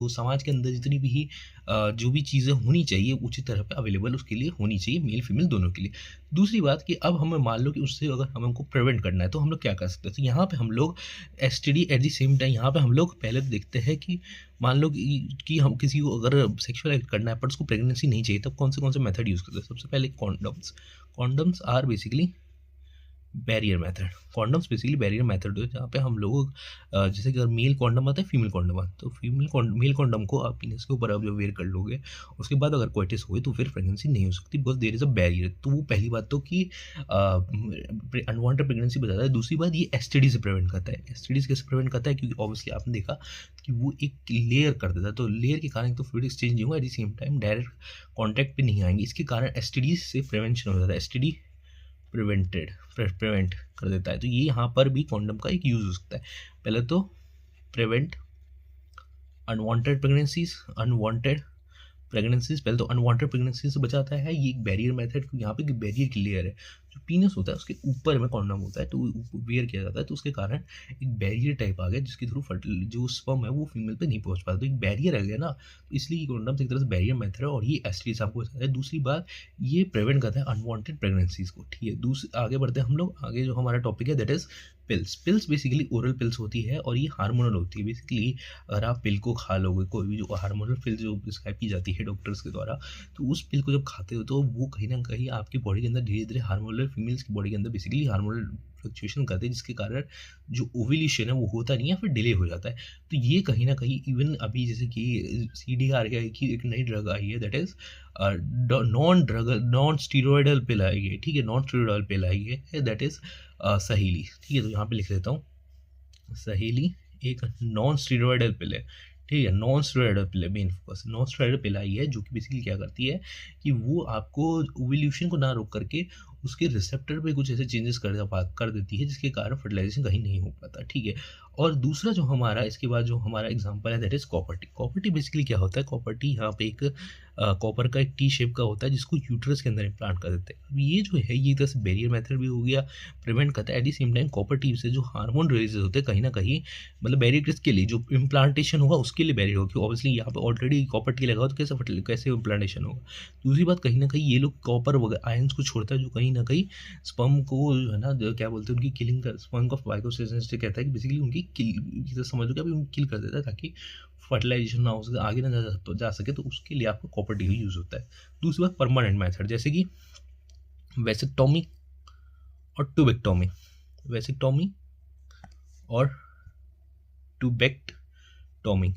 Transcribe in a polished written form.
तो समाज के अंदर जितनी भी जो भी चीज़ें होनी चाहिए उचित तरह पे अवेलेबल उसके लिए होनी चाहिए मेल फीमेल दोनों के लिए। दूसरी बात कि अब हमें मान लो कि उससे अगर हमें उनको प्रिवेंट करना है तो हम लोग क्या कर सकते हैं? तो यहाँ पे हम लोग STD at the same time यहाँ पे हम लोग पहले तो देखते हैं कि मान लो कि हम किसी को अगर सेक्सुअल एक्ट करना है पर उसको प्रेगनेंसी नहीं चाहिए तब कौन से मेथड यूज़ करते हैं? सबसे पहले condoms. Condoms are basically barrier method. Condoms basically barrier method है जहाँ पे हम लोग जैसे कि अगर मेल कॉन्डम आता है फीमेल कॉन्डम आता है तो मेल कॉन्डम को आप पीनस के ऊपर आप जब वेयर कर लोगे उसके बाद अगर कोइटिस हुए तो फिर प्रेगनेंसी नहीं हो सकती because there is a barrier. तो वो पहली बात तो कि अनवांटेड प्रेगनेंसी बचाता है। दूसरी बात ये एसटीडी से प्रिवेंट करता है। एसटीडी कैसे प्रिवेंट करता है क्योंकि ऑब्वियसली आपने देखा कि वो एक लेयर कर देता है तो लेयर के कारण तो फ्लूइड एक्सचेंज नहीं होगा at the same time direct contact पे नहीं आएंगे। इसके कारण एसटीडी से प्रिवेंशन हो जाता है। एसटीडी प्रिवेंट कर देता है। तो ये यहाँ पर भी कॉन्डम का एक यूज़ हो सकता है। पहले तो प्रिवेंट अनवांटेड प्रेगनेंसीज पहले तो अनवांटेड प्रेगनेंसी से बचाता है। ये एक बैरियर मेथड क्योंकि यहाँ पे बैरियर की लेयर है जो पीनस होता है उसके ऊपर में कॉन्डम होता है तो वेयर किया जाता है तो उसके कारण एक बैरियर टाइप आ गया जिसके थ्रू जो स्पर्म है वो फीमेल पे नहीं पहुंच पाता। तो एक बैरियर आ गया ना तो इसलिए कॉन्डम एक तरह से बैरियर मेथड है और ये एसटीडी आपको बताता है। दूसरी बात ये प्रिवेंट करता है अनवांटेड प्रेगनेंसीज को। ठीक है, दूसरी आगे बढ़ते हैं हम लोग। आगे जो हमारा टॉपिक है that is pills basically oral pills होती है और ये हार्मोनल होती है। बेसिकली अगर आप पिल को खा लोगे कोई भी जो हार्मोनल पिल जो प्रिस्क्राइब की जाती है डॉक्टर्स के द्वारा तो उस पिल को जब खाते हो तो वो कहीं ना कहीं आपकी बॉडी के अंदर धीरे धीरे हार्मोनल फीमेल्स की बॉडी के अंदर बेसिकली हार्मोनल फ्लक्चुएशन करते हैं जिसके कारण जो ओव्यूलेशन है वो होता नहीं है फिर डिले हो जाता है। तो ये कहीं ना कहीं इवन अभी जैसे कि CDR की एक नई ड्रग आई है दैट इज नॉन स्टीरोइडल पिल आई है। ठीक है, नॉन स्टीरोइडल पिल आई है दैट इज सहेली। ठीक है, तो यहाँ पे लिख देता हूँ सहेली एक नॉन स्टीरोइडल पिल है। ठीक है, नॉन स्टेरॉयडल पिल है मेन फोकस। नॉन स्टेरॉयडल पिल आई है जो कि बेसिकली क्या करती है कि वो आपको ओव्यूलेशन को ना रोक करके उसके रिसेप्टर पे कुछ ऐसे चेंजेस कर देती है जिसके कारण फर्टिलाइजेशन कहीं नहीं हो पाता। ठीक है, और दूसरा जो हमारा इसके बाद जो हमारा एग्जांपल है that is copper T. Copper T basically क्या होता है? कॉपर टी यहाँ पे एक कॉपर का एक टी शेप का होता है जिसको यूट्रस के अंदर इम्प्लांट कर देते हैं। अब ये जो है ये तरह से बैरियर मेथड भी हो गया, प्रिवेंट करता है। At the same time copper T से जो हार्मोन रिलीज होते हैं कहीं ना कहीं मतलब बैरियर किसके लिए जो इम्प्लांटेशन होगा उसके लिए बैरियर होगा क्योंकि ऑब्वियसली यहाँ पे ऑलरेडी कॉपर टी लगा हो तो कैसे इम्प्लांटेशन होगा। दूसरी बात कहीं ना कहीं ये लोग कॉपर वगैरह आयंस को छोड़ता है जो कहीं ना कहीं स्पर्म को जो है ना क्या बोलते हैं उनकी किलिंग कर स्पर्म का फाइकोसिस कहता है कि बेसिकली उनकी किल समझ लो कि अभी उनकी किल कर देता है ताकि फर्टिलाइजेशन ना हो सके आगे ना जा सके तो उसके लिए आपको कॉपर टी यूज़ होता है। दूसरी बात परमानेंट मेथड जैसे कि वेसेक्टोमी और ट्यूबेक्टोमी। वेसेक्टोमी और ट्यूबेक्टोमी